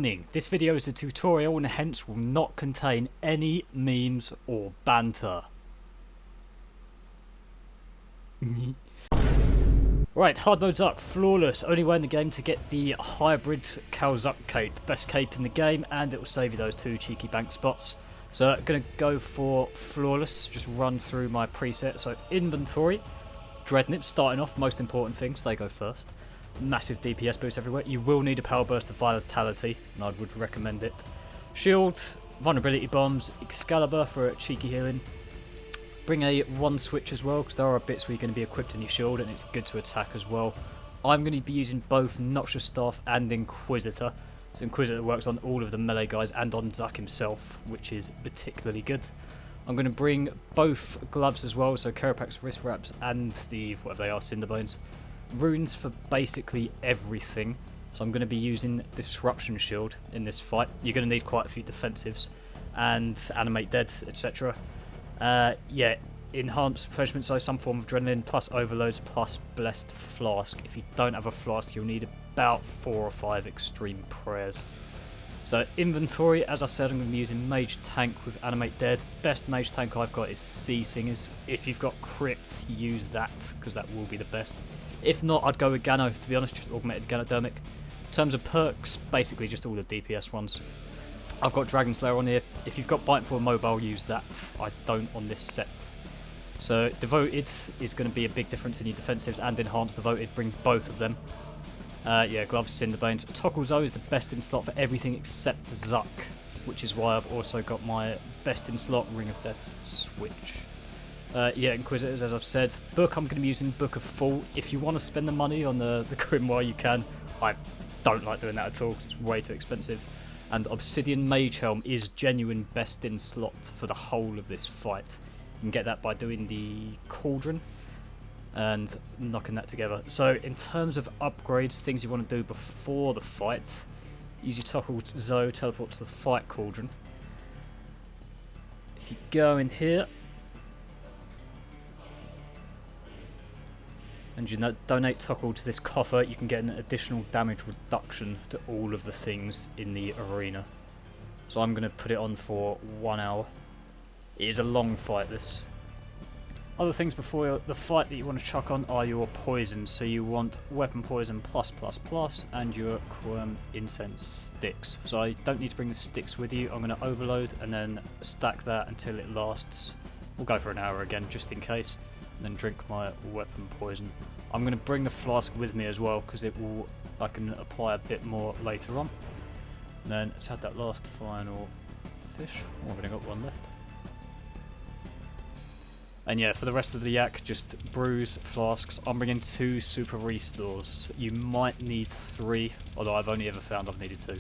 Warning, this video is a tutorial and hence will not contain any memes or banter. Right, hard mode Zuk, flawless, only way in the game to get the hybrid TzKal-Zuk cape, best cape in the game, and it will save you those 2 cheeky bank spots. So I'm going to go for flawless, just run through my preset. So inventory, Dreadnought starting off, most important things, they go first. Massive DPS boost everywhere. You will need a power burst of vitality, and I would recommend it. Shield, vulnerability bombs, Excalibur for cheeky healing. Bring a 1 switch as well, because there are bits where you're going to be equipped in your shield, and it's good to attack as well. I'm going to be using both Noxious Staff and Inquisitor. So Inquisitor works on all of the melee guys and on Zuk himself, which is particularly good. I'm going to bring both gloves as well, so Carapax wrist wraps and the whatever they are, Cinderbones. Runes for basically everything. So I'm going to be using Disruption Shield in this fight. You're going to need quite a few defensives and Animate Dead, etc. Yeah, enhanced replenishment, so some form of adrenaline plus overloads plus blessed flask. If you don't have a flask, you'll need about 4 or 5 extreme prayers. So inventory, as I said, I'm going to be using Mage Tank with Animate Dead. Best Mage Tank I've got is Sea Singers. If you've got Crypt, use that, because that will be the best. If not, I'd go with Gano, to be honest, just Augmented Ganodermic. In terms of perks, basically just all the DPS ones. I've got Dragon Slayer on here. If you've got Bite for Mobile, use that. I don't on this set. So Devoted is going to be a big difference in your defensives, and Enhanced Devoted, bring both of them. Yeah, Gloves, Cinderbones. TzKal-Zuk is the best in slot for everything except Zuk, which is why I've also got my best in slot Ring of Death switch. Yeah, Inquisitors, as I've said. Book, I'm going to be using Book of Ful. If you want to spend the money on the Grimoire, you can. I don't like doing that at all, because it's way too expensive. And Obsidian Mage Helm is genuine best in slot for the whole of this fight. You can get that by doing the Cauldron and knocking that together. So in terms of upgrades, things you want to do before the fight, use your TzKal-Zuk, teleport to the Fight Cauldron. If you go in here, and you donate TzKal to this coffer, you can get an additional damage reduction to all of the things in the arena. So I'm going to put it on for 1 hour. It is a long fight, this. Other things before the fight that you want to chuck on are your poisons. So you want Weapon Poison +++ and your Quirm Incense sticks. So I don't need to bring the sticks with you. I'm going to overload and then stack that until it lasts. We'll go for an hour again, just in case. And then drink my Weapon Poison. I'm going to bring the flask with me as well, because I can apply a bit more later on. And then let's add that last final fish. I've only got 1 left. And yeah, for the rest of the yak, just brews, flasks. I'm bringing 2 super restores. You might need 3, although I've only ever found I've needed 2.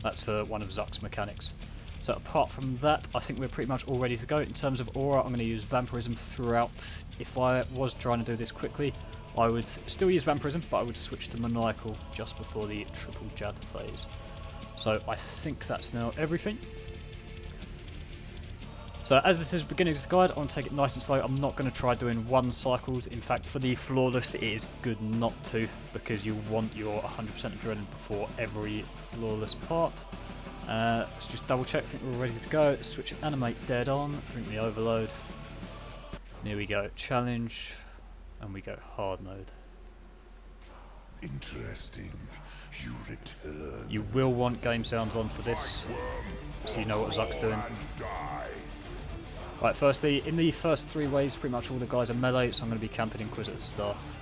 That's for one of Zuk's mechanics. So apart from that, I think we're pretty much all ready to go. In terms of aura, I'm going to use Vampirism throughout. If I was trying to do this quickly, I would still use Vampirism, but I would switch to Maniacal just before the triple Jad phase. So I think that's now everything. So as this is beginner's guide, I want to take it nice and slow. I'm not going to try doing 1 cycles. In fact, for the flawless, it is good not to, because you want your 100% adrenaline before every flawless part. Let's just double check, I think we're all ready to go. Switch Animate Dead on, drink the overload. Here we go, challenge, and we go hard mode. Interesting. You return. You will want game sounds on for this, so you know what Zuk's doing. Right, firstly, in the first 3 waves, pretty much all the guys are melee, so I'm going to be camping Inquisitor Staff.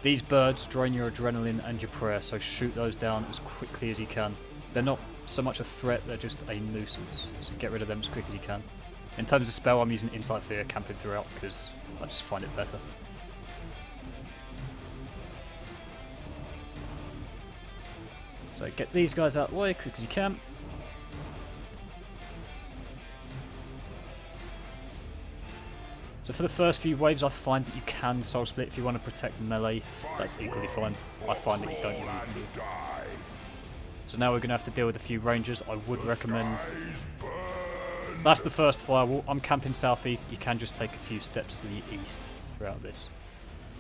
These birds drain your adrenaline and your prayer, so shoot those down as quickly as you can. They're not so much a threat, they're just a nuisance, so get rid of them as quick as you can. In terms of spell, I'm using Insight Fear, camping throughout, because I just find it better. So get these guys out of the way, quick as you can. So for the first few waves, I find that you can soul split if you want to protect melee. That's equally fine. I find that you don't need to. So now we're going to have to deal with a few rangers. I would recommend... That's the first firewall. I'm camping southeast. You can just take a few steps to the east throughout this.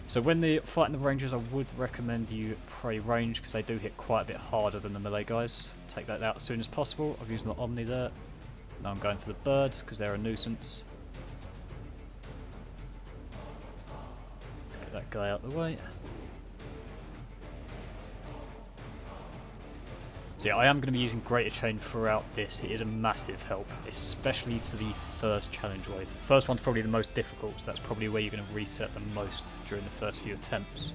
So when they're fighting the rangers, I would recommend you pray range because they do hit quite a bit harder than the melee guys. Take that out as soon as possible. I've used my Omni there. Now I'm going for the birds because they're a nuisance. Let's get that guy out of the way. So yeah, I am going to be using Greater Chain throughout this. It is a massive help, especially for the first challenge wave. The first one's probably the most difficult, so that's probably where you're going to reset the most during the first few attempts.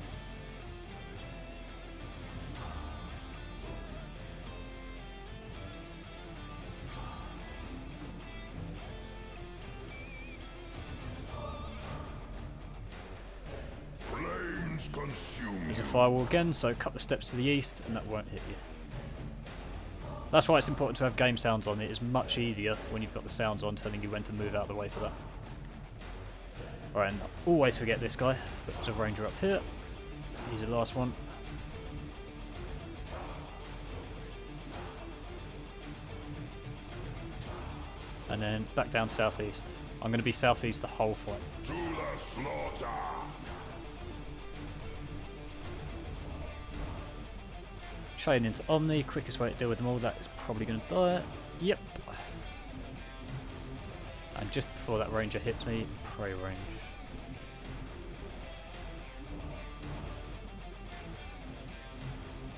Flames consume There's a you. firewall again, so a couple of steps to the east and that won't hit you. That's why it's important to have game sounds on. It is much easier when you've got the sounds on telling you when to move out of the way for that. Alright, and always forget this guy. But there's a ranger up here. He's the last one. And then back down southeast. I'm going to be southeast the whole fight. To the slaughter. Chain into Omni, quickest way to deal with them all. That is probably going to die. Yep. And just before that ranger hits me, pray range.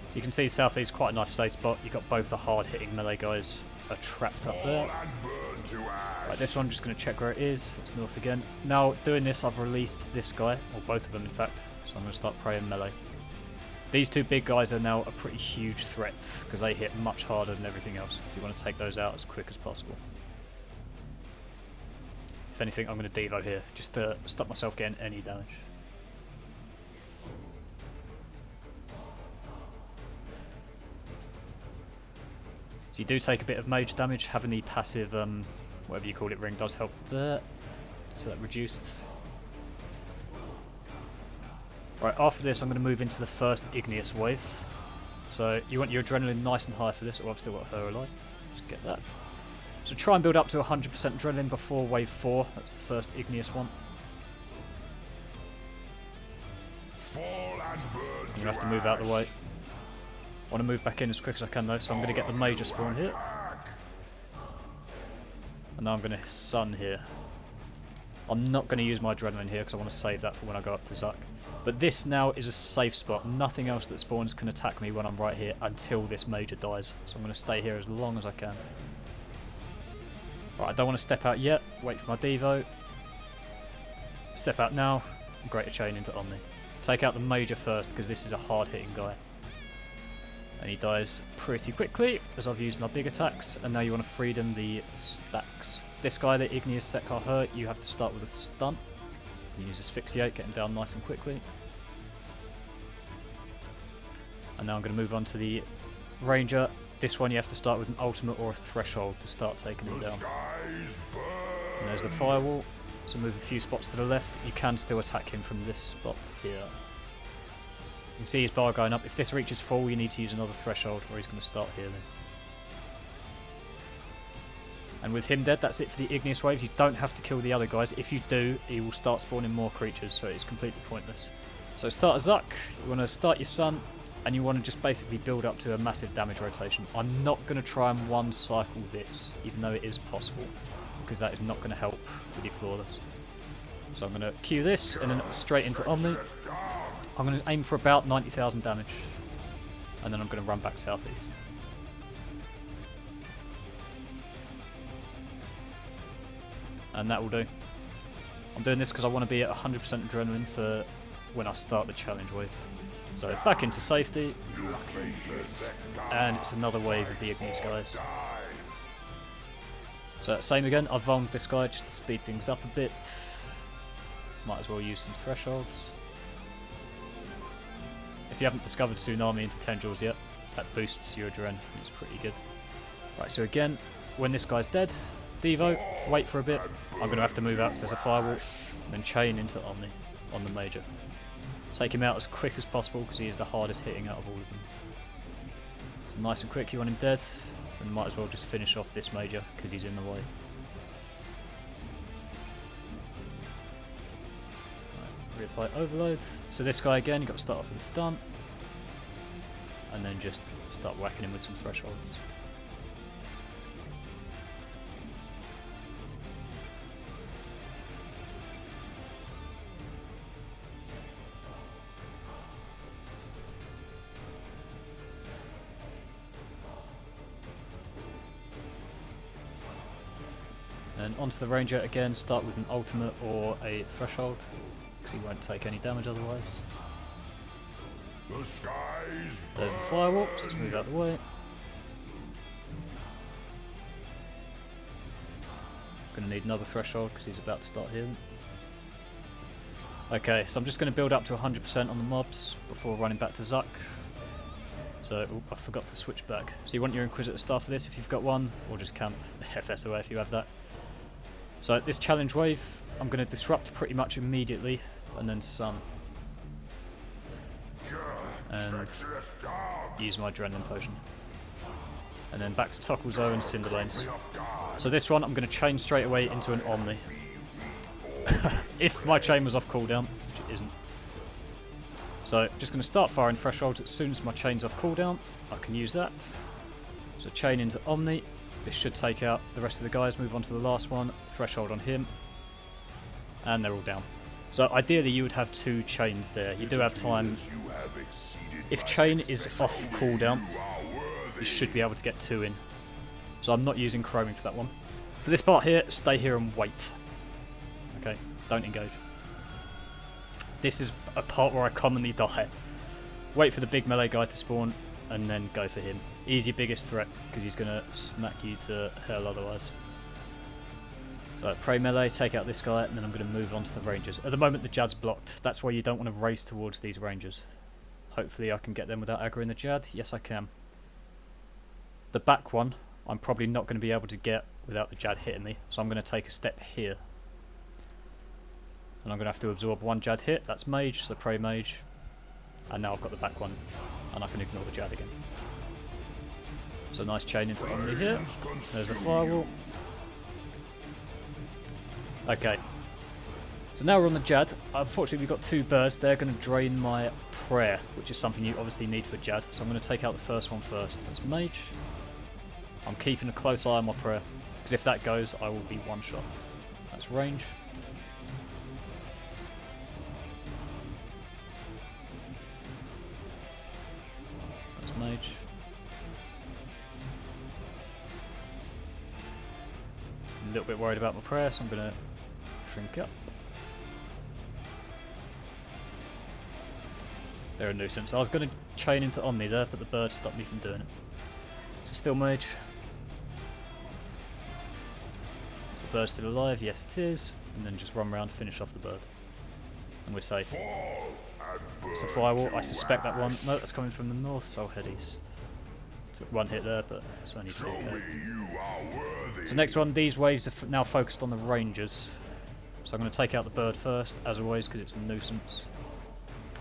So you can see southeast quite a nice safe spot. You've got both the hard hitting melee guys are trapped up there. Right, this one I'm just going to check where it is. It's north again. Now doing this, I've released this guy, or both of them in fact. So I'm going to start praying melee. These two big guys are now a pretty huge threat because they hit much harder than everything else. So you want to take those out as quick as possible. If anything, I'm going to devo here just to stop myself getting any damage. So you do take a bit of mage damage. Having the passive, whatever you call it, ring does help there. So that reduced. Right, after this I'm going to move into the first Igneous wave. So you want your adrenaline nice and high for this. Oh, I've still got her alive. Just get that. So try and build up to 100% adrenaline before wave 4. That's the first Igneous one. Fall and burn. I'm going to have to move out of the way. I want to move back in as quick as I can though, so I'm going to get the major spawn here. And now I'm going to sun here. I'm not going to use my adrenaline here because I want to save that for when I go up to Zuk. But this now is a safe spot. Nothing else that spawns can attack me when I'm right here until this major dies. So I'm going to stay here as long as I can. Right, I don't want to step out yet. Wait for my devo. Step out now. Greater chain into Omni. Take out the major first because this is a hard hitting guy. And he dies pretty quickly as I've used my big attacks. And now you want to freedom the stacks. This guy, the Igneous TzKal-Zuk, you have to start with a stun. You use asphyxiate, get him down nice and quickly. And now I'm going to move on to the ranger. This one you have to start with an ultimate or a threshold to start taking him down. And there's the firewall. So move a few spots to the left. You can still attack him from this spot here. You can see his bar going up. If this reaches full, you need to use another threshold, or he's going to start healing. And with him dead, that's it for the Igneous waves. You don't have to kill the other guys. If you do, he will start spawning more creatures, so it's completely pointless. So start a Zuk, you want to start your sun, and you want to just basically build up to a massive damage rotation. I'm not going to try and one cycle this, even though it is possible, because that is not going to help with your flawless. So I'm going to queue this, and then straight into Omni. I'm going to aim for about 90,000 damage, and then I'm going to run back southeast. And that will do. I'm doing this because I want to be at 100% adrenaline for when I start the challenge wave. So back into safety, and it's another wave of the Igneous guys. So same again, I've vulned this guy just to speed things up a bit. Might as well use some thresholds. If you haven't discovered Tsunami into Tendrils yet, that boosts your adrenaline, it's pretty good. Right, so again, when this guy's dead, devo, wait for a bit. I'm going to have to move out because there's a firewall, and then chain into Omni on the major. Take him out as quick as possible because he is the hardest hitting out of all of them. So nice and quick, you want him dead, and might as well just finish off this major because he's in the way. Right. reapply overload. So this guy again, you've got to start off with a stun. And then just start whacking him with some thresholds. And onto the ranger again, start with an ultimate or a threshold, because he won't take any damage otherwise. The skies There's the firewall, so let's move out of the way. Gonna need another threshold because he's about to start healing. Okay, so I'm just going to build up to 100% on the mobs before running back to Zuk. So, I forgot to switch back. So you want your Inquisitor Staff for this if you've got one, or just camp FSOA if you have that. So this challenge wave, I'm going to disrupt pretty much immediately, and then some. And use my Adrenaline Potion. And then back to TzKal-Zuk and Cinder Lanes. So this one I'm going to chain straight away into an Omni. If my chain was off cooldown, which it isn't. So just going to start firing thresholds as soon as my chain's off cooldown. I can use that. So chain into Omni. This should take out the rest of the guys. Move on to the last one. Threshold on him. And they're all down. So ideally you would have 2 chains there. You do have time. If chain is off cooldown, you should be able to get 2 in. So I'm not using chroming for that one. For this part here, stay here and wait. Okay, don't engage. This is a part where I commonly die. Wait for the big melee guy to spawn and then go for him. He's your biggest threat because he's going to smack you to hell otherwise. So pray melee, take out this guy, and then I'm going to move on to the rangers. At the moment the Jad's blocked. That's why you don't want to race towards these rangers. Hopefully I can get them without aggroing the Jad. Yes I can. The back one I'm probably not going to be able to get without the Jad hitting me. So I'm going to take a step here. And I'm going to have to absorb 1 Jad hit. That's mage, so pray mage. And now I've got the back one. And I can ignore the Jad again. So nice chain into Omni here. There's a firewall. Okay. So now we're on the Jad. Unfortunately we've got 2 birds. They're going to drain my prayer, which is something you obviously need for Jad. So I'm going to take out the first one first. That's mage. I'm keeping a close eye on my prayer, because if that goes I will be one shot. That's range. That's mage. A little bit worried about my prayer, so I'm going to shrink up. They're a nuisance. I was going to chain into Omni there, but the bird stopped me from doing it. So still mage. Is the bird still alive? Yes it is. And then just run around, finish off the bird. And we're safe. It's a firewall. I suspect that one. No, that's coming from the north, so I'll head east. Took 1 hit there, but it's only 2k. So next one, these waves are now focused on the rangers. So I'm going to take out the bird first, as always, because it's a nuisance.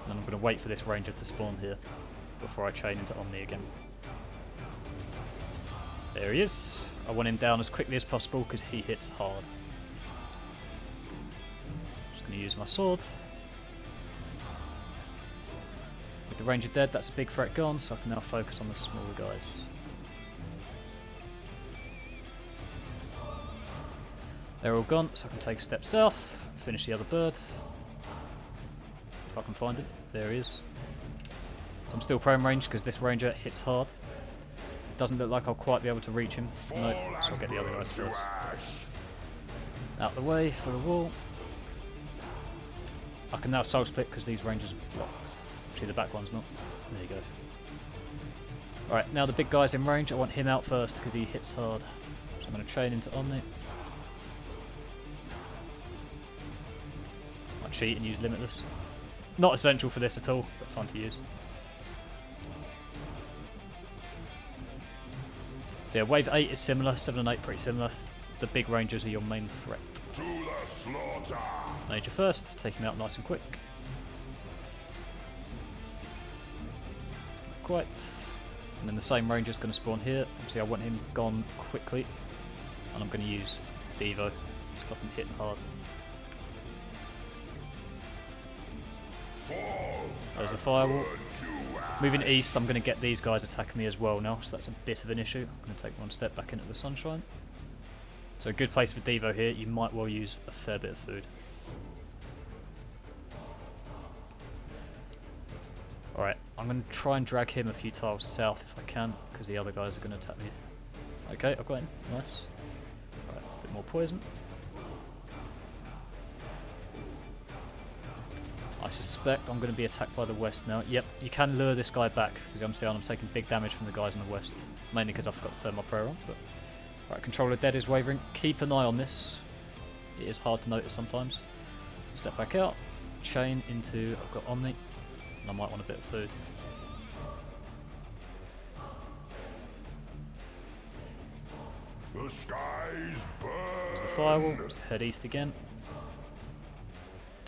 And then I'm going to wait for this ranger to spawn here before I chain into Omni again. There he is. I want him down as quickly as possible because he hits hard. Just going to use my sword. With the ranger dead, that's a big threat gone, so I can now focus on the smaller guys. They're all gone, so I can take a step south, finish the other bird. If I can find it. There he is. So I'm still prone range because this ranger hits hard. It doesn't look like I'll quite be able to reach him. No, so I'll get the other guys first. Out the way for the wall. I can now soul split because these rangers are blocked. Actually the back one's not. There you go. Alright, now the big guy's in range. I want him out first because he hits hard. So I'm going to chain into Omni. Might cheat and use Limitless. Not essential for this at all, but fun to use. So yeah, wave 8 is similar, 7 and 8 pretty similar. The big rangers are your main threat. To the slaughter. Major first, take him out nice and quick. Not quite. And then the same ranger's going to spawn here. Obviously I want him gone quickly. And I'm going to use Devo, stop him hitting hard. There's the firewall. Moving east, I'm going to get these guys attacking me as well now, so that's a bit of an issue. I'm going to take one step back into the sunshine. So a good place for Devo here, you might well use a fair bit of food. Alright, I'm going to try and drag him a few tiles south if I can, because the other guys are going to attack me. Okay, I've got him, nice. Alright, a bit more poison. I suspect I'm going to be attacked by the west now. Yep, you can lure this guy back, because I'm seeing I'm taking big damage from the guys in the west. Mainly because I forgot to turn my prayer on. But right, controller dead is wavering. Keep an eye on this. It is hard to notice sometimes. Step back out. Chain into... I've got Omni. And I might want a bit of food. The skies burn. There's the firewall. Let's head east again.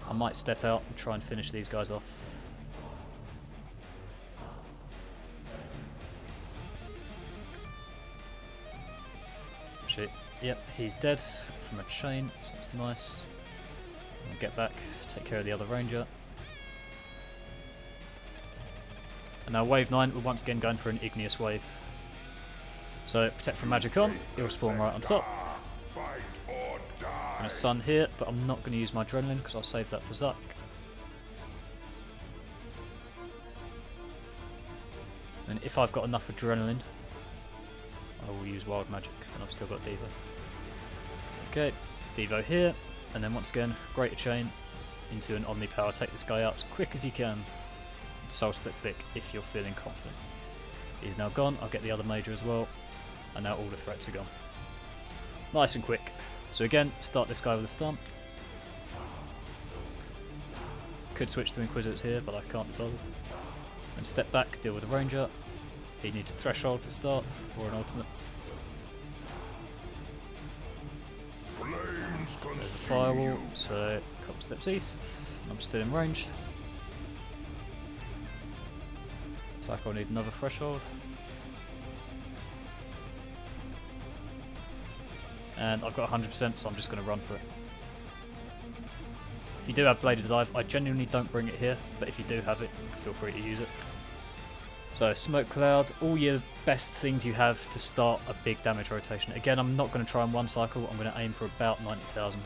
I might step out and try and finish these guys off. Shit. Yep, he's dead from a chain, so that's nice. I'll get back, take care of the other ranger. And now wave 9, we're once again going for an Igneous wave. So protect from magic on, he'll spawn right on top. And a sun here, but I'm not going to use my adrenaline because I'll save that for Zuk. And if I've got enough adrenaline, I will use wild magic, and I've still got Devo. Okay, Devo here, and then once again, greater chain into an Omni power. Take this guy out as quick as you can. Soul split thick if you're feeling confident. He's now gone. I'll get the other major as well, and now all the threats are gone. Nice and quick. So again, start this guy with a stun. Could switch to Inquisitors here, but I can't be bothered. And step back, deal with the Ranger. He needs a Threshold to start, or an ultimate. There's the firewall, so a couple steps east. I'm still in range. Looks like I'll need another Threshold. And I've got 100%, so I'm just going to run for it. If you do have Bladed Dive, I genuinely don't bring it here, but if you do have it, feel free to use it. So Smoke Cloud, all your best things you have to start a big damage rotation. Again, I'm not going to try in one cycle, I'm going to aim for about 90,000.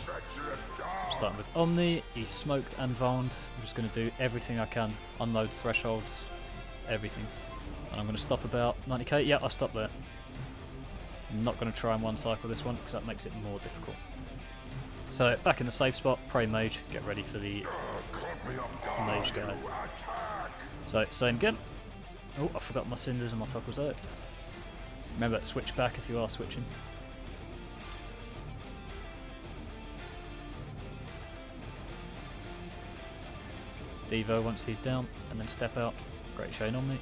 I'm starting with Omni, he's smoked and vulned. I'm just going to do everything I can, unload thresholds, everything. And I'm going to stop about 90k, yeah, I'll stop there. I'm not going to try and one cycle this one because that makes it more difficult. So back in the safe spot, pray mage, get ready for the mage guy. So same again. Oh, I forgot my cinders and my toggles out. Remember to switch back if you are switching. Devo once he's down, and then step out. Great chain on me.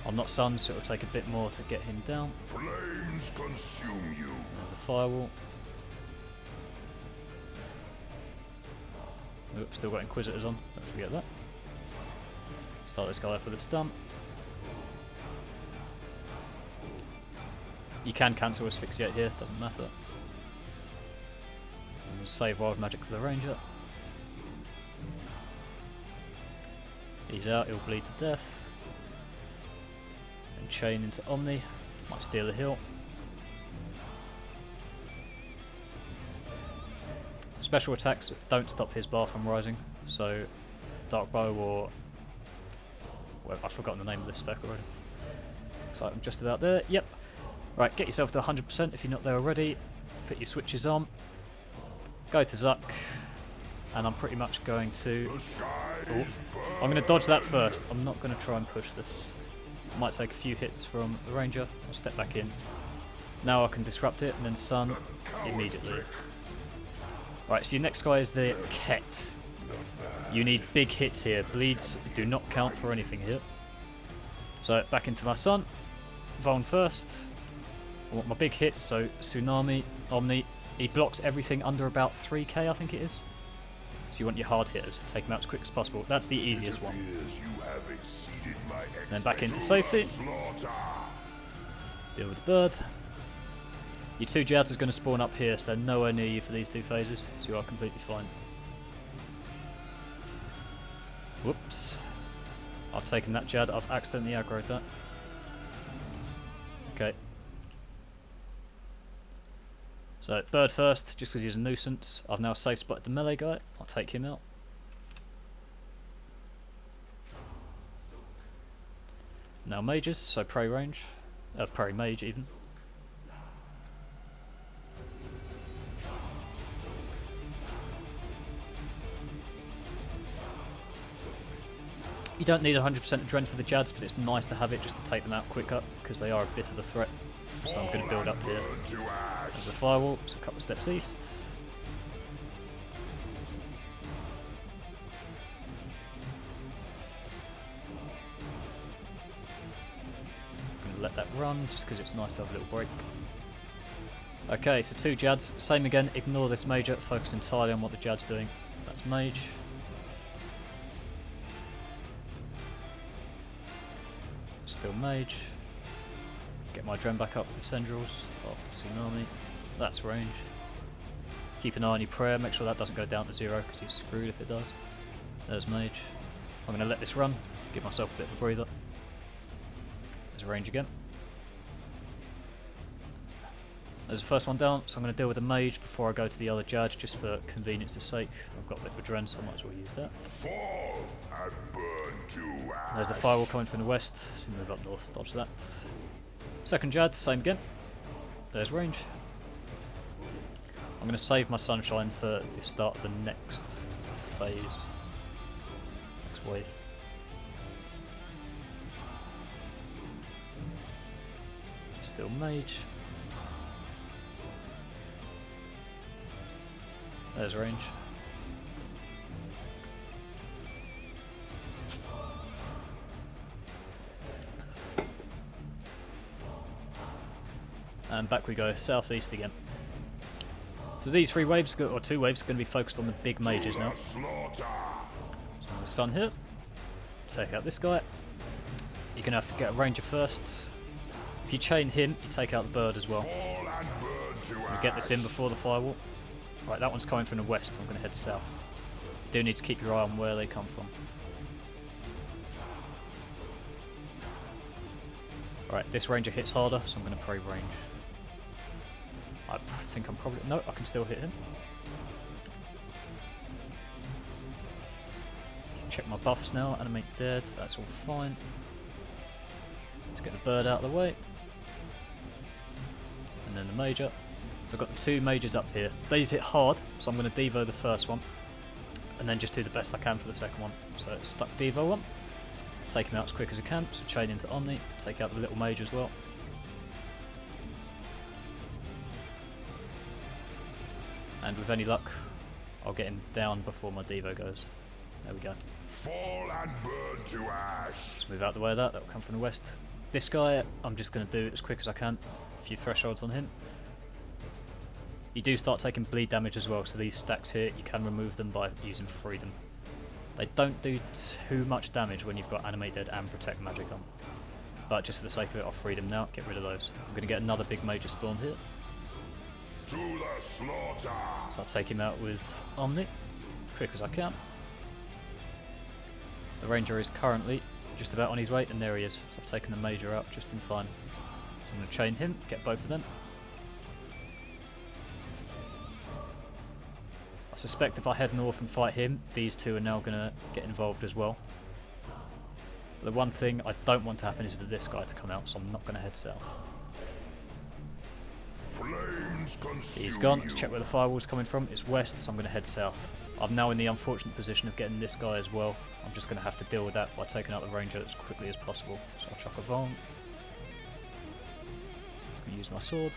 I'm not sun, so it'll take a bit more to get him down. Flames consume you. There's the firewall. Oops, still got Inquisitors on, don't forget that. Start this guy off with a stun. You can cancel Asphyxiate here, doesn't matter. And we'll save wild magic for the ranger. He's out, he'll bleed to death. And chain into Omni, might steal a hill. Special attacks don't stop his bar from rising, so Dark Bow or... well, I've forgotten the name of this spec already. So I'm just about there, yep. Right, get yourself to 100% if you're not there already. Put your switches on. Go to Zuk. And I'm pretty much going to... oh, I'm going to dodge that first. I'm not going to try and push this. Might take a few hits from the ranger. I'll step back in. Now I can disrupt it and then sun immediately. Right, so your next guy is the Ket. You need big hits here. Bleeds do not count for anything here. So back into my sun. Vuln first. I want my big hit, so Tsunami, Omni. He blocks everything under about 3k, I think it is. So you want your hard hitters. Take them out as quick as possible. That's the easiest one. Then back into safety. Deal with the bird. Your 2 Jads is going to spawn up here, so they're nowhere near you for these 2 phases, so you are completely fine. Whoops. I've taken that Jad, I've accidentally aggroed that. Okay. So, bird first, just because he's a nuisance. I've now safe spotted the melee guy, I'll take him out. Now mages, so prey range. Prey mage even. You don't need 100% adrenaline for the Jads, but it's nice to have it just to take them out quicker, because they are a bit of a threat. So I'm going to build up here. There's a firewall, it's a couple of steps east. I'm going to let that run, just because it's nice to have a little break. Okay, so 2 Jads, same again, ignore this major, focus entirely on what the Jad's doing. That's mage. Still mage. Get my Dren back up with tendrils after tsunami. That's range. Keep an eye on your prayer, make sure that doesn't go down to 0 because he's screwed if it does. There's mage. I'm going to let this run, give myself a bit of a breather. There's range again. There's the first one down, so I'm going to deal with the mage before I go to the other judge, just for convenience's sake. I've got liquid Dren, so I might as well use that. Fall and burn to ash. There's the firewall coming from the west, so move up north, dodge that. Second Jad, same again. There's range. I'm going to save my sunshine for the start of the next phase. Next wave. Still mage. There's range. And back we go, southeast again. So these 3 waves, or 2 waves, are going to be focused on the big mages now. So the sun here. Take out this guy. You're going to have to get a ranger first. If you chain him, you take out the bird as well. You get this in before the firewall. Right, that one's coming from the west, I'm going to head south. You do need to keep your eye on where they come from. Right, this ranger hits harder, so I'm going to pray range. I think I'm probably... no, I can still hit him. Check my buffs now, animate dead, that's all fine. Let's get the bird out of the way. And then the major. So I've got the 2 majors up here. These hit hard, so I'm going to devo the first one. And then just do the best I can for the second one. So stuck devo one. Take him out as quick as I can, so chain into Omni. Take out the little mage as well. And with any luck, I'll get him down before my devo goes. There we go. Fall and burn to ash. Let's move out the way of that, that will come from the west. This guy, I'm just going to do it as quick as I can. A few thresholds on him. You do start taking bleed damage as well, so these stacks here, you can remove them by using freedom. They don't do too much damage when you've got animate dead and protect magic on. But just for the sake of it, I'll free them now, get rid of those. I'm going to get another big major spawn here. To the slaughter. So I'll take him out with Omni, quick as I can. The ranger is currently just about on his way, and there he is. So I've taken the major out just in time. So I'm going to chain him, get both of them. I suspect if I head north and fight him, these 2 are now going to get involved as well. But the one thing I don't want to happen is for this guy to come out, so I'm not going to head south. Flames He's gone. Let's check where the firewall's coming from. It's west, so I'm going to head south. I'm now in the unfortunate position of getting this guy as well. I'm just going to have to deal with that by taking out the ranger as quickly as possible. So I'll chuck a Vong. Use my sword.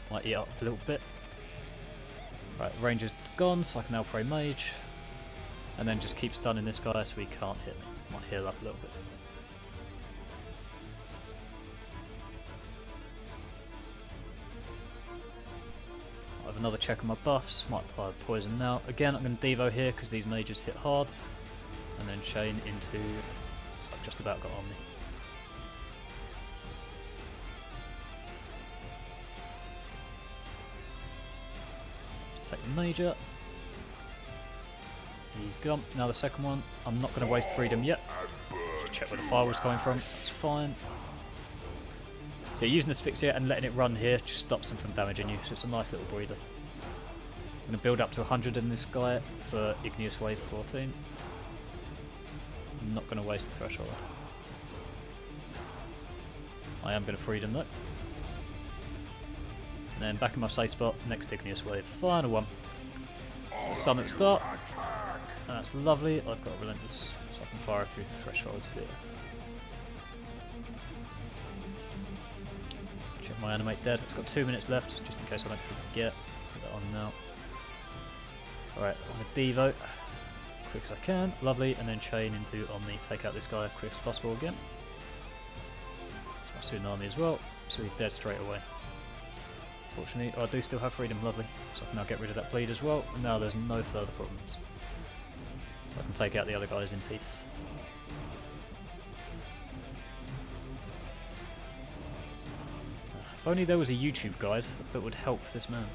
Might eat up a little bit. Right, ranger's gone, so I can now pray mage. And then just keep stunning this guy so he can't hit me. Might heal up a little bit. I have another check on my buffs, might apply poison now. Again, I'm going to devo here because these mages hit hard. And then chain into... so I've just about got Omni. take the major. He's gone. Now the second one. I'm not going to waste freedom yet. Just check where the fire was coming from. That's fine. So using Asphyxia and letting it run here just stops him from damaging you. So it's a nice little breather. I'm going to build up to 100 in this guy for Igneous Wave 14. I'm not going to waste the threshold. I am going to freedom though. And then back in my safe spot, next Igneous Wave, final one. So sun at the start. That's lovely. I've got Relentless, so I can fire through the thresholds here. Check my animate dead. It's got 2 minutes left, just in case I don't forget. Put that on now. Alright, I'm going to devo quick as I can. Lovely, and then chain into Omni. Take out this guy as quick as possible again. It's my Tsunami as well, so he's dead straight away. Fortunately, I do still have freedom, lovely. So I can now get rid of that bleed as well, and now there's no further problems. So I can take out the other guys in peace. If only there was a YouTube guide that would help this man.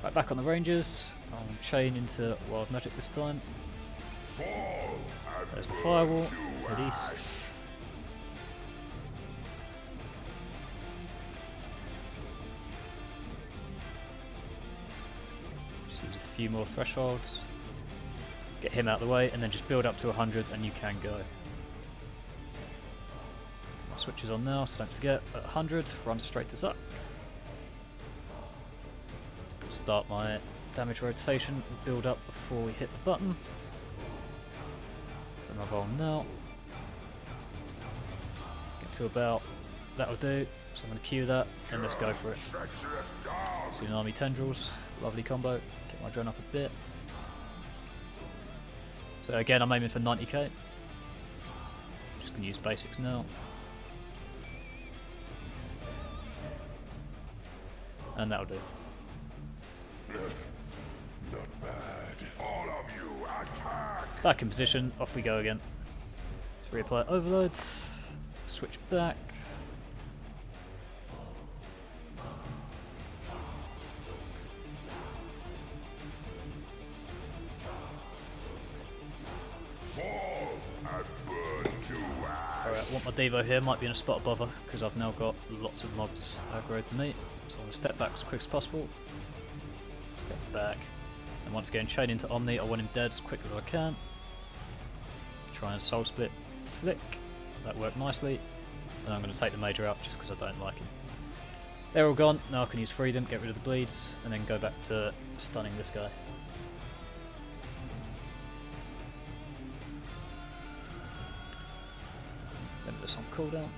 Right, back on the Rangers. I'll chain into Wild Magic this time. There's the firewall. Head east. Use a few more thresholds, get him out of the way, and then just build up to 100 and you can go. My switch is on now, so don't forget, at 100, run straight to Zuk. Start my damage rotation and build up before we hit the button. So my roll now. Get to about, that'll do. So I'm going to queue that and let's go for it. Tsunami Tendrils, lovely combo. Get my drone up a bit. So again, I'm aiming for 90k. Just going to use basics now. And that'll do. Not bad. All of you attack. Back in position, off we go again. Let's reapply overload. Switch back. Alright, I want my Devo here, might be in a spot above her, because I've now got lots of mobs aggro to me. So I'm going to step back as quick as possible. Step back. And once again, chain into Omni, I want him dead as quick as I can. Try and soul split flick. That worked nicely. And I'm going to take the major out just because I don't like him. They're all gone, now I can use freedom, get rid of the bleeds, and then go back to stunning this guy. Limitless on cooldown.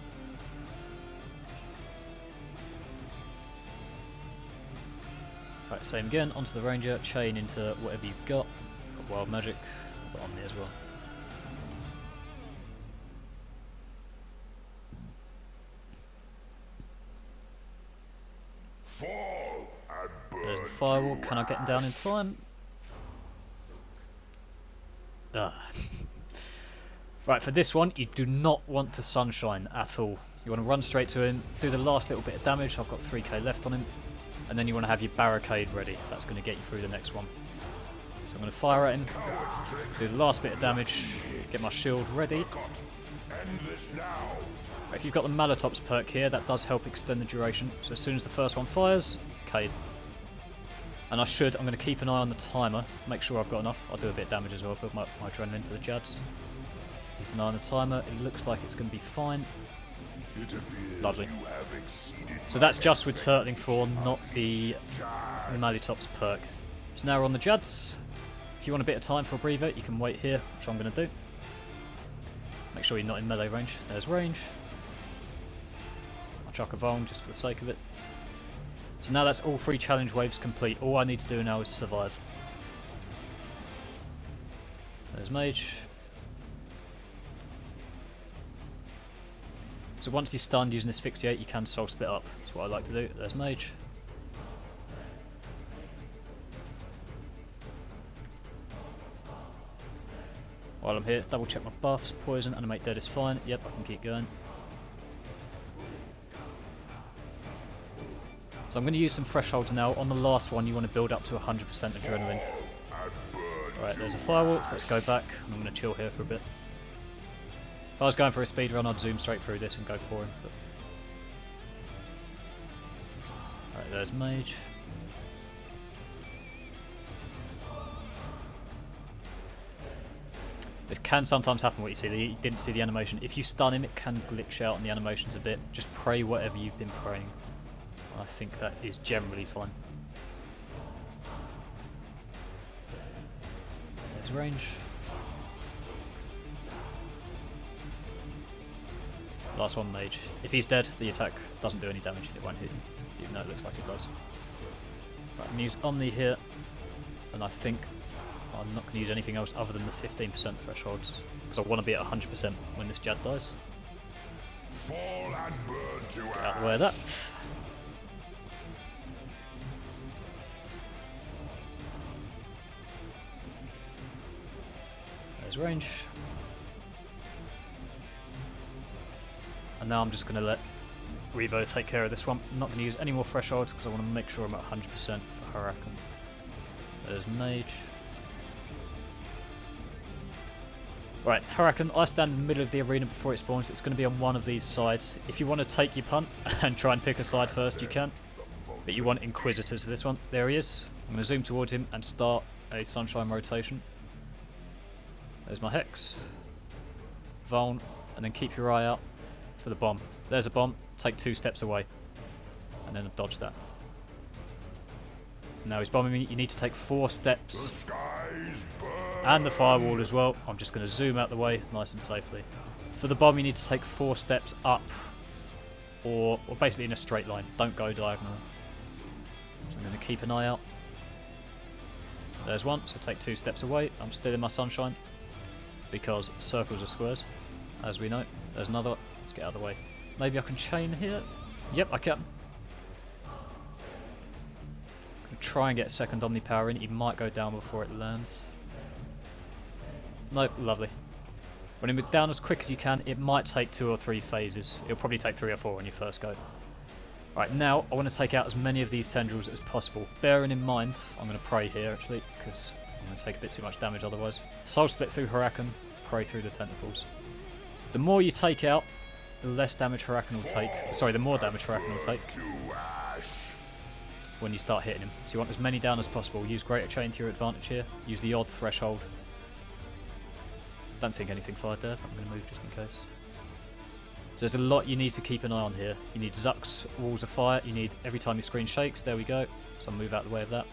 Right, same again, onto the ranger, chain into whatever you've got. Got wild magic, I've got Omni as well. There's the firewall, can I get him down in time? Ah. Right, for this one, you do not want to sunshine at all. You want to run straight to him, do the last little bit of damage. I've got 3k left on him. And then you want to have your barricade ready, if that's going to get you through the next one. So I'm going to fire at him, do the last bit of damage, get my shield ready. If you've got the Malatops perk here, that does help extend the duration. So as soon as the first one fires, Cade. And I'm going to keep an eye on the timer, make sure I've got enough. I'll do a bit of damage as well, build my adrenaline for the Jads. Keep an eye on the timer, it looks like it's going to be fine. Lovely. So that's just with Turtling 4, not the Malatops perk. So now we're on the Jads. If you want a bit of time for a breather, you can wait here, which I'm going to do. Make sure you're not in melee range. There's range. I'll chuck a Vuln just for the sake of it. So now that's all 3 challenge waves complete. All I need to do now is survive. There's Mage. So once he's stunned using Asphyxiate, you can soul split up. That's what I like to do. There's Mage. While I'm here, double check my buffs. Poison, animate dead is fine. Yep, I can keep going. So So I'm going to use some thresholds now. On the last one, you want to build up to 100% adrenaline. Right, there's a firewall, so let's go back. I'm going to chill here for a bit. If I was going for a speed run, I'd zoom straight through this and go for him. But... Right, there's Mage. This can sometimes happen, what you see. You didn't see the animation. If you stun him, it can glitch out on the animations a bit. Just pray whatever you've been praying. I think that is generally fine. There's range. Last one, Mage. If he's dead, the attack doesn't do any damage. It won't hit him, even though it looks like it does. Right, I'm going to use Omni here, and I think I'm not going to use anything else other than the 15% thresholds, because I want to be at 100% when this Jad dies. Fall and burn to Let's get out of the way of that. There's range. And now I'm just going to let Revo take care of this one. I'm not going to use any more thresholds because I want to make sure I'm at 100% for Har-Aken. There's Mage. Right, Har-Aken, I stand in the middle of the arena before it spawns. It's going to be on one of these sides. If you want to take your punt and try and pick a side first, you can. But you want Inquisitors for this one. There he is. I'm going to zoom towards him and start a Sunshine rotation. There's my Hex. Vuln, and then keep your eye out for the bomb. There's a bomb. Take 2 steps away. And then dodge that. Now he's bombing me. You need to take 4 steps. And the firewall as well. I'm just going to zoom out the way nice and safely. For the bomb you need to take 4 steps up. Or basically in a straight line. Don't go diagonal. So I'm going to keep an eye out. There's one. So take 2 steps away. I'm still in my sunshine. Because circles are squares. As we know. There's another. Let's get out of the way. Maybe I can chain here. Yep, I can. Try and get a second Omni power in. He might go down before it lands. Nope, lovely. When him down as quick as you can, it might take 2 or 3 phases. It'll probably take 3 or 4 when you first go. Right, now I want to take out as many of these tendrils as possible. Bearing in mind, I'm going to pray here actually, because I'm going to take a bit too much damage otherwise. Soul Split through Har-Aken, pray through the tentacles. The more you take out, the less damage Har-Aken will take. Sorry, the more damage Har-Aken will take when you start hitting him. So you want as many down as possible. Use Greater Chain to your advantage here. Use the odd threshold. Don't think anything fired there, but I'm going to move just in case. So there's a lot you need to keep an eye on here. You need Zuk's Walls of Fire. You need every time your screen shakes. There we go. So I'll move out of the way of that.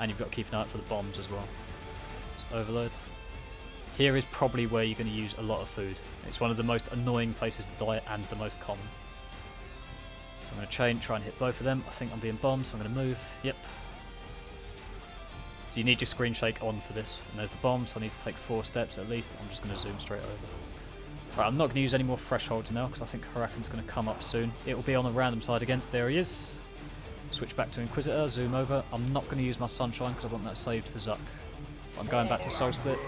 And you've got to keep an eye out for the bombs as well. So overload. Here is probably where you're going to use a lot of food. It's one of the most annoying places to die and the most common. So I'm going to chain, try and hit both of them. I think I'm being bombed, so I'm going to move. Yep. So you need your screen shake on for this. And there's the bomb, so I need to take 4 steps at least. I'm just going to zoom straight over. Right, I'm not going to use any more thresholds now because I think Har-Aken's going to come up soon. It will be on the random side again. There he is. Switch back to Inquisitor, zoom over. I'm not going to use my Sunshine because I want that saved for Zuk. I'm going back to Soul Split.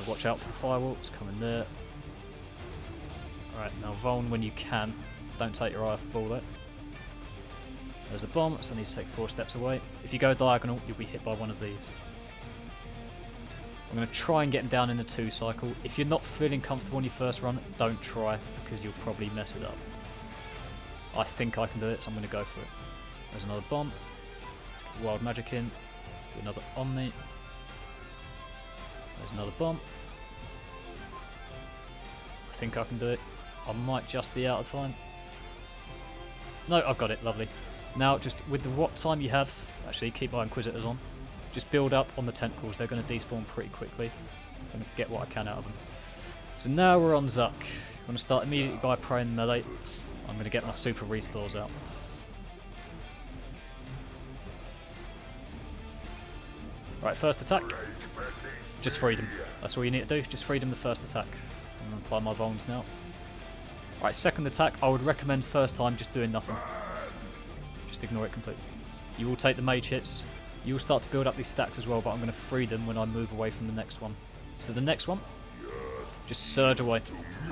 Watch out for the firewall, it's coming there. Alright, now Vuln when you can. Don't take your eye off the ball though. There's a bomb, so I need to take 4 steps away. If you go diagonal, you'll be hit by one of these. I'm going to try and get him down in the 2 cycle. If you're not feeling comfortable on your first run, don't try, because you'll probably mess it up. I think I can do it, so I'm going to go for it. There's another bomb. Let's get Wild Magic in. Let's do another Omni. There's another bomb. I think I can do it. I might just be out of time. No, I've got it. Lovely. Now, just with the what time you have, actually keep my Inquisitors on. Just build up on the tentacles. They're going to despawn pretty quickly. I'm going to get what I can out of them. So now we're on Zuk. I'm going to start immediately by praying melee. I'm going to get my super restores out. Right, first attack. Just freedom. That's all you need to do. Just freedom the first attack. I'm going to apply my Vulns now. Right, second attack. I would recommend first time just doing nothing. Just ignore it completely. You will take the mage hits. You will start to build up these stacks as well, but I'm going to free them when I move away from the next one. So the next one, just surge away.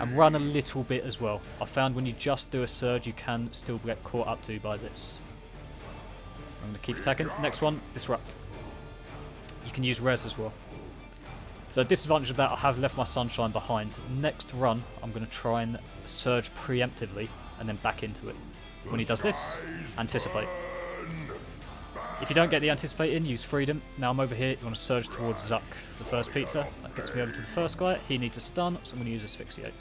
And run a little bit as well. I found when you just do a surge, you can still get caught up to by this. I'm going to keep attacking. Next one, disrupt. You can use res as well. So disadvantage of that, I have left my sunshine behind. Next run, I'm going to try and surge preemptively and then back into it. When he does this, anticipate. If you don't get the anticipate in, use freedom. Now I'm over here, you want to surge towards Zuk for first pizza. That gets me over to the first guy. He needs a stun, so I'm going to use asphyxiate.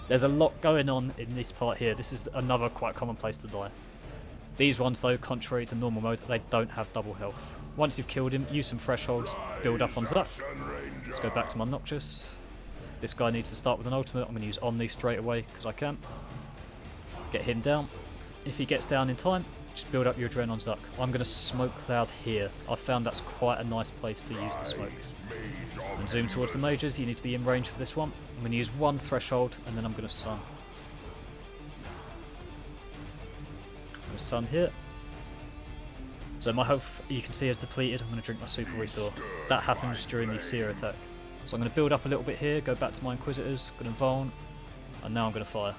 There's a lot going on in this part here. This is another quite common place to die. These ones though, contrary to normal mode, they don't have double health. Once you've killed him, use some thresholds, build up on Zuk. Let's go back to my Noxious. This guy needs to start with an ultimate. I'm going to use Omni straight away because I can. Get him down. If he gets down in time, just build up your adrenaline on Zuk. I'm going to smoke cloud here. I've found that's quite a nice place to use the smoke. And zoom towards the mages. You need to be in range for this one. I'm going to use one threshold and then I'm going to sun. I'm going to sun here. So my health, you can see, is depleted. I'm going to drink my super restore. That happens during the Seer attack. So I'm going to build up a little bit here, go back to my Inquisitors, going to Vuln, and now I'm going to fire.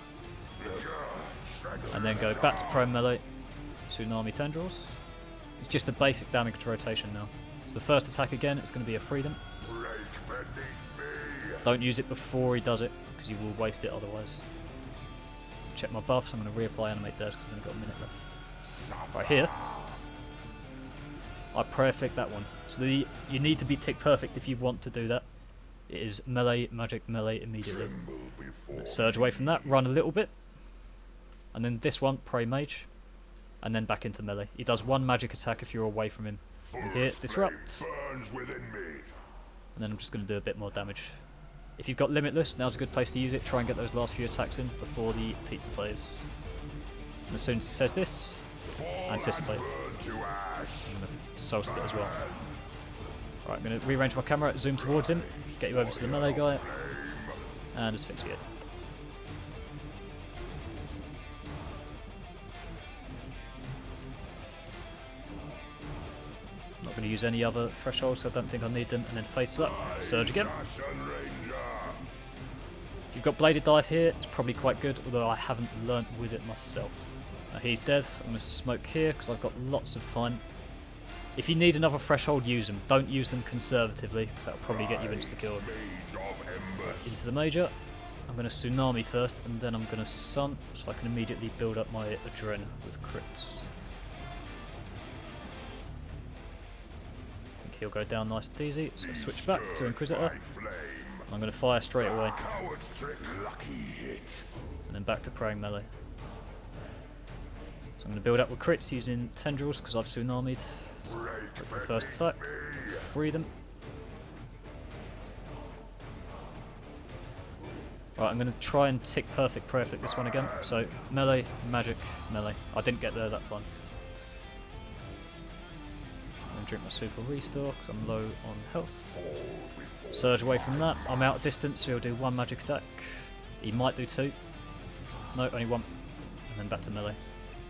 And then go back to prone melee, Tsunami Tendrils. It's just a basic damage rotation now. So the first attack again, it's going to be a freedom. Don't use it before he does it, because you will waste it otherwise. Check my buffs, I'm going to reapply Animate Death because I've only got a minute left. Right here, I perfect that one. So you need to be tick perfect if you want to do that. It is melee, magic, melee immediately. Let's surge away from that, run a little bit. And then this one, pray mage. And then back into melee. He does one magic attack if you're away from him. And here, disrupt. And then I'm just going to do a bit more damage. If you've got limitless, now's a good place to use it. Try and get those last few attacks in before the pizza phase. And as soon as he says this, anticipate. I'm going to soul split as well. Alright, I'm going to rearrange my camera, zoom towards him, get you over to the melee guy, and asphyxiate. Not going to use any other thresholds, so I don't think I need them, and then face up, surge again. If you've got bladed dive here, it's probably quite good, although I haven't learnt with it myself. He's dead, I'm going to smoke here because I've got lots of time. If you need another threshold, use them. Don't use them conservatively because that will probably get you insta-killed. Into the major. I'm going to tsunami first and then I'm going to sun so I can immediately build up my adrenaline with crits. I think he'll go down nice and easy, so switch back to Inquisitor. I'm going to fire straight away. And then back to praying melee. So I'm going to build up with crits using tendrils because I've tsunami'd. For the first attack, freedom. Right, I'm going to try and tick perfect this one again. So melee, magic, melee. I didn't get there that time. I'm going to drink my super restore because I'm low on health. Surge away from that. I'm out of distance, so he'll do one magic attack. He might do two. No, only one. And then back to melee.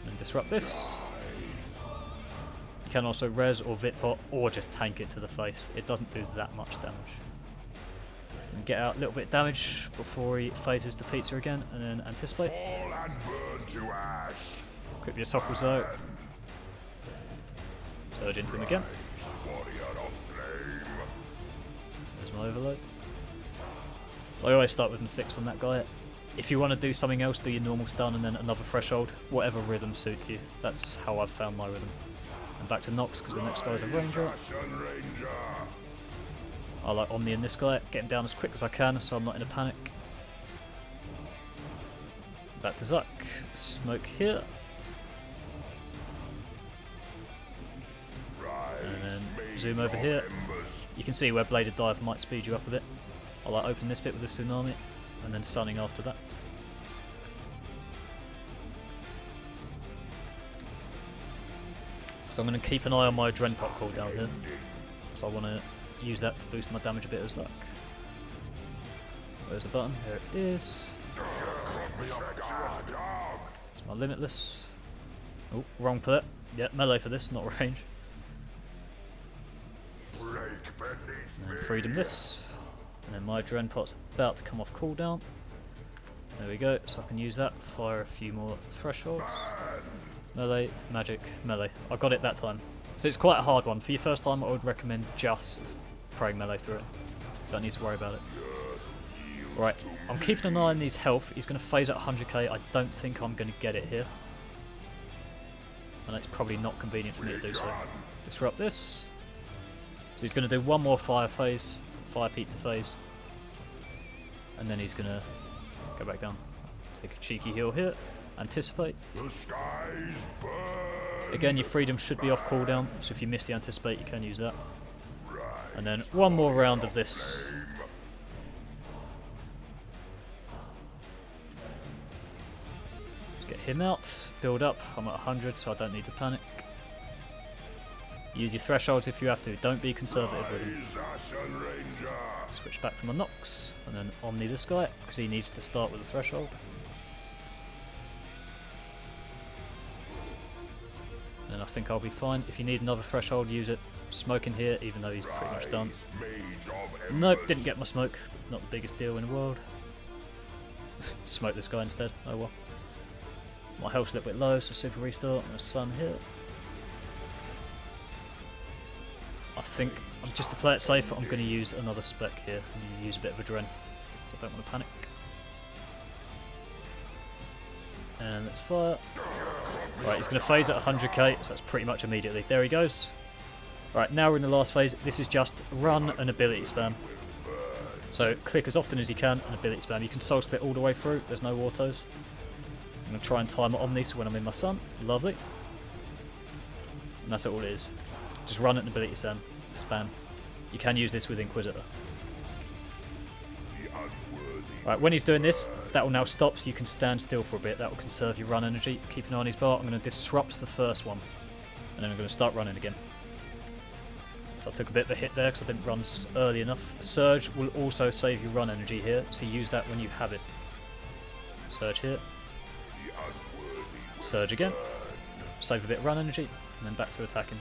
And then disrupt this. You can also res or Vitpot or just tank it to the face. It doesn't do that much damage. And get out a little bit of damage before he phases the pizza again, and then anticipate. Equip your topples though. Surge into him again. There's my overload. So I always start with an fix on that guy. If you want to do something else, do your normal stun and then another threshold. Whatever rhythm suits you. That's how I've found my rhythm. And back to Nox because the next guy is a ranger. I like Omni in this guy, get him down as quick as I can so I'm not in a panic. Back to Zuk, smoke here. And then zoom over here. You can see where bladed dive might speed you up a bit. I like open this bit with a tsunami and then sunning after that. So I'm going to keep an eye on my Adren pot cooldown here. So I want to use that to boost my damage a bit as Zuk. Where's the button? Here it is. It's my limitless. Oh, wrong for that. Yeah, melee for this, not range. And then freedom this. And then my Adren pot's about to come off cooldown. There we go, so I can use that, fire a few more thresholds. Melee, magic, melee. I got it that time. So it's quite a hard one. For your first time, I would recommend just praying melee through it. Don't need to worry about it. Right, I'm keeping an eye on his health. He's going to phase at 100k. I don't think I'm going to get it here. And it's probably not convenient for me to do so. Disrupt this. So he's going to do one more fire phase, fire pizza phase. And then he's going to go back down. Take a cheeky heal here. Anticipate. The skies burn. Again, your freedom should be off cooldown, so if you miss the anticipate, you can use that. And then one more round of this. Let's get him out. Build up. I'm at 100, so I don't need to panic. Use your thresholds if you have to. Don't be conservative with him. Switch back to my Nox, and then Omni this guy, because he needs to start with a threshold. And I think I'll be fine. If you need another threshold, use it. Smoke in here, even though he's pretty much done. Nope, didn't get my smoke. Not the biggest deal in the world. Smoke this guy instead. Oh well. My health's a little bit low, so super restart. And a sun here. I think, just to play it safe, I'm going to use another spec here. I'm going to use a bit of adren. So I don't want to panic. And let's fire. Right, he's going to phase at 100k, so that's pretty much immediately. There he goes. Right, now we're in the last phase. This is just run and ability spam. So click as often as you can and ability spam. You can soul split all the way through, there's no autos. I'm going to try and time it Omni so when I'm in my sun. Lovely. And that's all it is. Just run it and ability spam. You can use this with Inquisitor. Right, when he's doing this, that will now stop so you can stand still for a bit. That will conserve your run energy. Keep an eye on his bar. I'm going to disrupt the first one. And then I'm going to start running again. So I took a bit of a hit there because I didn't run early enough. Surge will also save you run energy here, so use that when you have it. Surge here. Surge again. Save a bit of run energy, and then back to attacking.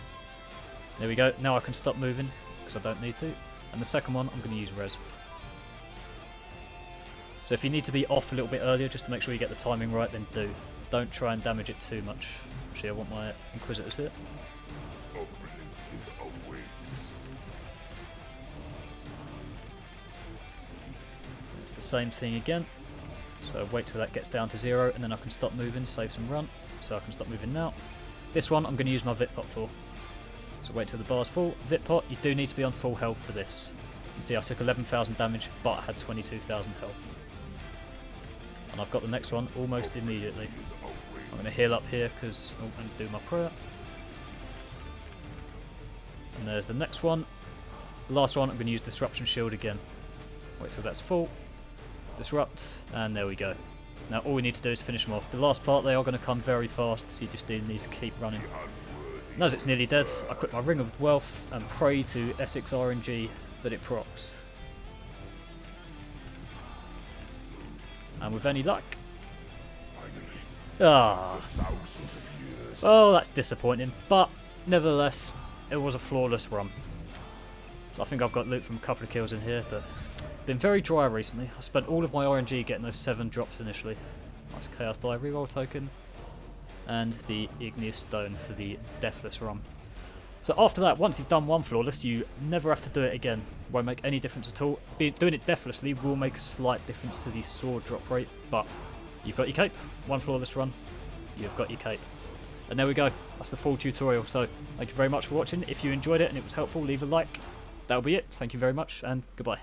There we go. Now I can stop moving because I don't need to. And the second one, I'm going to use res. So if you need to be off a little bit earlier just to make sure you get the timing right, then do. Don't try and damage it too much. Actually, I want my Inquisitors here. It's the same thing again. So wait till that gets down to 0 and then I can stop moving, save some run. So I can stop moving now. This one I'm going to use my Vit Pot for. So wait till the bar's full. Vit Pot, you do need to be on full health for this. You see I took 11,000 damage but I had 22,000 health. And I've got the next one almost immediately. I'm going to heal up here because I'm going to do my prayer. And there's the next one. The last one I'm going to use Disruption Shield again. Wait till that's full. Disrupt, and there we go. Now all we need to do is finish them off. The last part, they are going to come very fast, so you just need to keep running. And as it's nearly dead, I quit my Ring of Wealth and pray to Essex RNG that it procs. And with any luck... oh, that's disappointing, but nevertheless, it was a flawless run. So I think I've got loot from a couple of kills in here, but been very dry recently. I spent all of my RNG getting those 7 drops initially. Nice Chaos Die reroll token, and the Igneous Stone for the Deathless run. So after that, once you've done one flawless, you never have to do it again. Won't make any difference at all. Doing it deathlessly will make a slight difference to the sword drop rate, but you've got your cape. One flawless run, you've got your cape. And there we go. That's the full tutorial. So thank you very much for watching. If you enjoyed it and it was helpful, leave a like. That'll be it. Thank you very much and goodbye.